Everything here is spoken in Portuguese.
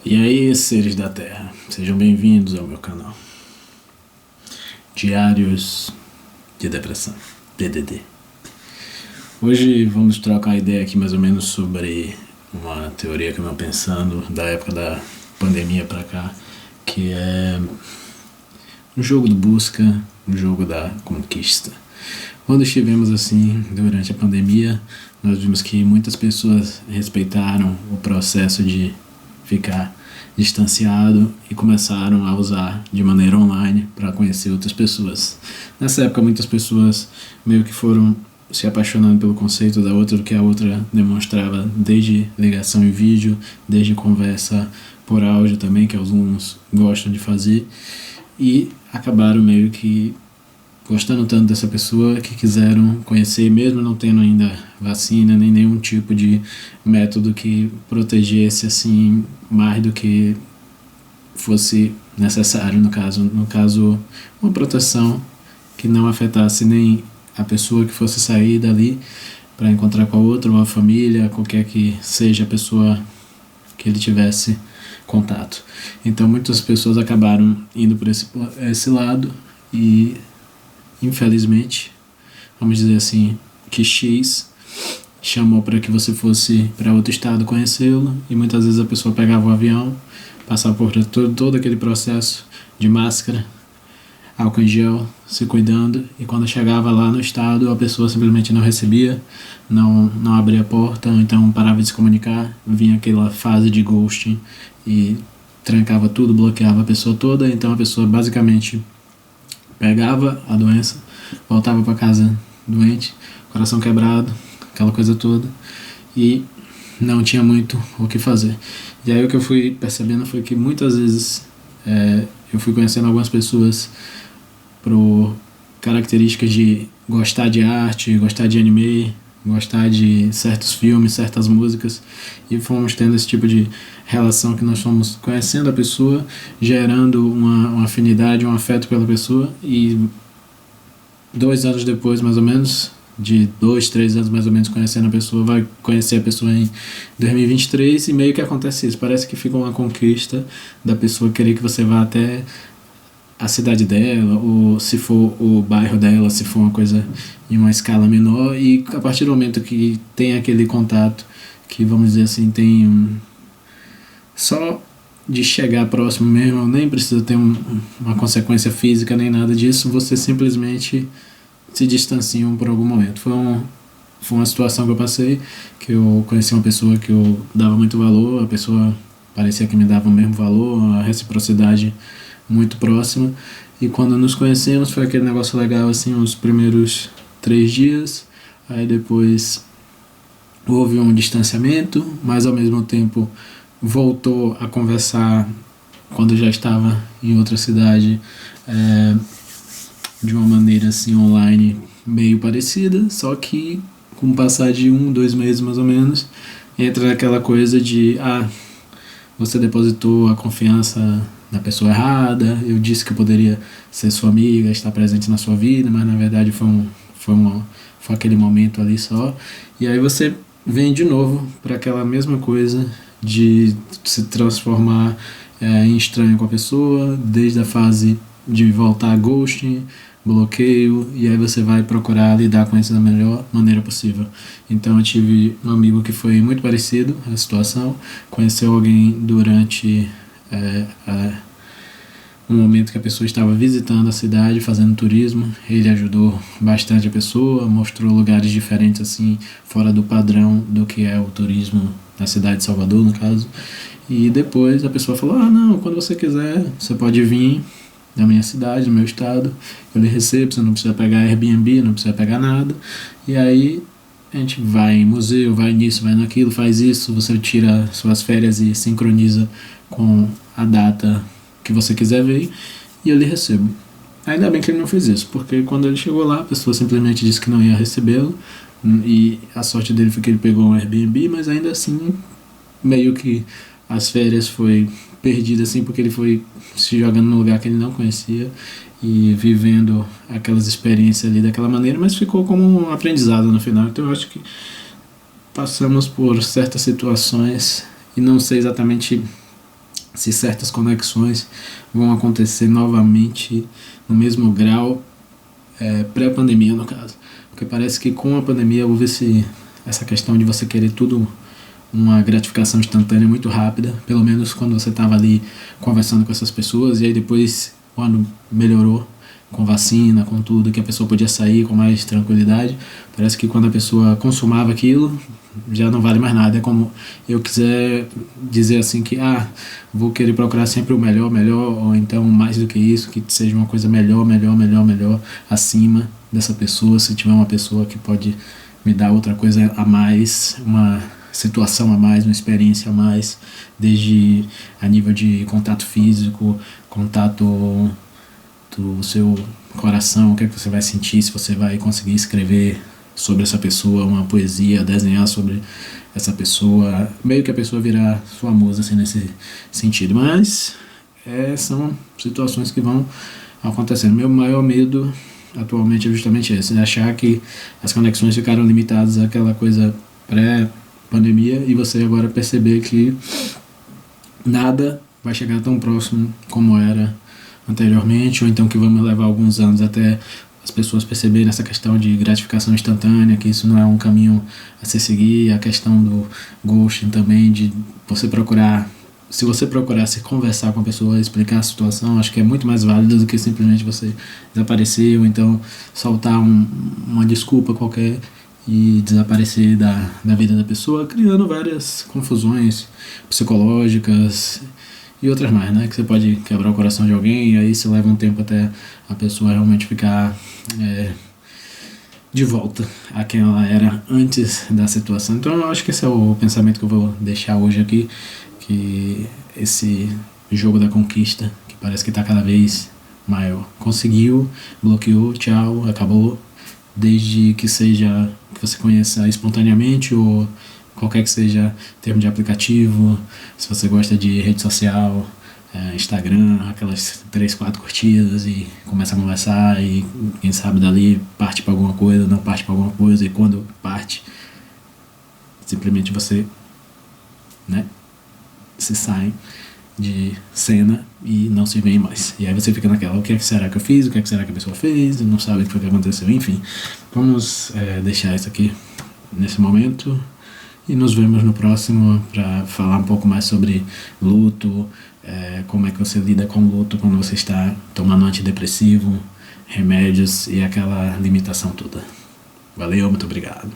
E aí, seres da Terra, sejam bem-vindos ao meu canal. Diários de Depressão, DDD. Hoje vamos trocar uma ideia aqui mais ou menos sobre uma teoria que eu venho pensando da época da pandemia pra cá, que é um jogo de busca, um jogo da conquista. Quando estivemos assim, durante a pandemia, nós vimos que muitas pessoas respeitaram o processo de ficar distanciado e começaram a usar de maneira online para conhecer outras pessoas. Nessa época, muitas pessoas meio que foram se apaixonando pelo conceito da outra, do que a outra demonstrava, desde ligação em vídeo, desde conversa por áudio também, que alguns gostam de fazer, e acabaram meio que gostando tanto dessa pessoa que quiseram conhecer, mesmo não tendo ainda vacina nem nenhum tipo de método que protegesse assim mais do que fosse necessário no caso uma proteção que não afetasse nem a pessoa que fosse sair dali para encontrar com a outra ou a família, qualquer que seja a pessoa que ele tivesse contato. Então muitas pessoas acabaram indo por esse lado e infelizmente, vamos dizer assim, que X chamou para que você fosse para outro estado conhecê-lo, e muitas vezes a pessoa pegava o avião, passava por todo aquele processo de máscara, álcool em gel, se cuidando, e quando chegava lá no estado a pessoa simplesmente não recebia, não abria a porta, ou então parava de se comunicar, vinha aquela fase de ghosting e trancava tudo, bloqueava a pessoa toda. Então a pessoa basicamente pegava a doença, voltava para casa doente, coração quebrado, aquela coisa toda, e não tinha muito o que fazer. E aí o que eu fui percebendo foi que muitas vezes eu fui conhecendo algumas pessoas por características de gostar de arte, gostar de anime, gostar de certos filmes, certas músicas, e fomos tendo esse tipo de relação que nós fomos conhecendo a pessoa, gerando uma afinidade, um afeto pela pessoa, e 2 anos depois, mais ou menos, de 2, 3 anos mais ou menos conhecendo a pessoa, vai conhecer a pessoa em 2023 e meio que acontece isso, parece que fica uma conquista da pessoa querer que você vá até a cidade dela, ou se for o bairro dela, se for uma coisa em uma escala menor, e a partir do momento que tem aquele contato, que vamos dizer assim, tem só de chegar próximo mesmo, nem precisa ter uma consequência física nem nada disso, você simplesmente se distanciam por algum momento. Foi uma situação que eu passei, que eu conheci uma pessoa que eu dava muito valor, a pessoa parecia que me dava o mesmo valor, a reciprocidade muito próxima, e quando nos conhecemos foi aquele negócio legal assim, os primeiros 3 dias, aí depois houve um distanciamento, mas ao mesmo tempo voltou a conversar quando já estava em outra cidade, de uma maneira assim online meio parecida, só que com o passar de 1, 2 meses mais ou menos, entra aquela coisa de você depositou a confiança na pessoa errada, eu disse que eu poderia ser sua amiga, estar presente na sua vida, mas na verdade foi aquele momento ali só, e aí você vem de novo para aquela mesma coisa de se transformar em estranho com a pessoa, desde a fase de voltar a ghosting, bloqueio, e aí você vai procurar lidar com isso da melhor maneira possível. Então eu tive um amigo que foi muito parecido a situação, conheceu alguém durante um momento que a pessoa estava visitando a cidade, fazendo turismo, ele ajudou bastante a pessoa, mostrou lugares diferentes assim, fora do padrão do que é o turismo na cidade de Salvador, no caso, e depois a pessoa falou, não, quando você quiser, você pode vir da minha cidade, do meu estado, eu lhe recebo, você não precisa pegar Airbnb, não precisa pegar nada, e aí a gente vai em museu, vai nisso, vai naquilo, faz isso, você tira suas férias e sincroniza com a data que você quiser ver, e eu lhe recebo. Ainda bem que ele não fez isso, porque quando ele chegou lá, a pessoa simplesmente disse que não ia recebê-lo, e a sorte dele foi que ele pegou um Airbnb, mas ainda assim, meio que as férias foi perdida assim, porque ele foi se jogando num lugar que ele não conhecia e vivendo aquelas experiências ali daquela maneira, mas ficou como um aprendizado no final. Então eu acho que passamos por certas situações e não sei exatamente se certas conexões vão acontecer novamente no mesmo grau, pré-pandemia no caso. Porque parece que com a pandemia houve essa questão de você querer tudo, uma gratificação instantânea muito rápida, pelo menos quando você estava ali conversando com essas pessoas, e aí depois, quando melhorou com vacina, com tudo, que a pessoa podia sair com mais tranquilidade, parece que quando a pessoa consumava aquilo, já não vale mais nada. É como eu quiser dizer assim que vou querer procurar sempre o melhor, ou então mais do que isso, que seja uma coisa melhor, acima dessa pessoa. Se tiver uma pessoa que pode me dar outra coisa a mais, uma situação a mais, uma experiência a mais, desde a nível de contato físico, contato do seu coração, o que é que você vai sentir, se você vai conseguir escrever sobre essa pessoa, uma poesia, desenhar sobre essa pessoa, meio que a pessoa virar sua musa, assim, nesse sentido. Mas são situações que vão acontecendo. Meu maior medo atualmente é justamente esse, achar que as conexões ficaram limitadas àquela coisa pré-pandemia e você agora perceber que nada vai chegar tão próximo como era anteriormente, ou então que vamos levar alguns anos até as pessoas perceberem essa questão de gratificação instantânea, que isso não é um caminho a se seguir, a questão do ghosting também, de você procurar, se você procurar se conversar com a pessoa, explicar a situação, acho que é muito mais válido do que simplesmente você desaparecer, ou então soltar uma desculpa qualquer e desaparecer da vida da pessoa, criando várias confusões psicológicas e outras mais, né? Que você pode quebrar o coração de alguém e aí isso leva um tempo até a pessoa realmente ficar de volta a quem ela era antes da situação. Então eu acho que esse é o pensamento que eu vou deixar hoje aqui, que esse jogo da conquista, que parece que está cada vez maior, conseguiu, bloqueou, tchau, acabou, desde que seja que você conheça espontaneamente ou qualquer que seja termo de aplicativo, se você gosta de rede social, Instagram, aquelas 3, 4 curtidas e começa a conversar e quem sabe dali parte para alguma coisa, não parte para alguma coisa, e quando parte, simplesmente você, se sai de cena e não se vê mais. E aí você fica naquela, o que é que será que eu fiz, o que é que será que a pessoa fez, e não sabe o que foi que aconteceu, enfim. Vamos deixar isso aqui nesse momento. E nos vemos no próximo para falar um pouco mais sobre luto, como é que você lida com o luto quando você está tomando antidepressivo, remédios e aquela limitação toda. Valeu, muito obrigado.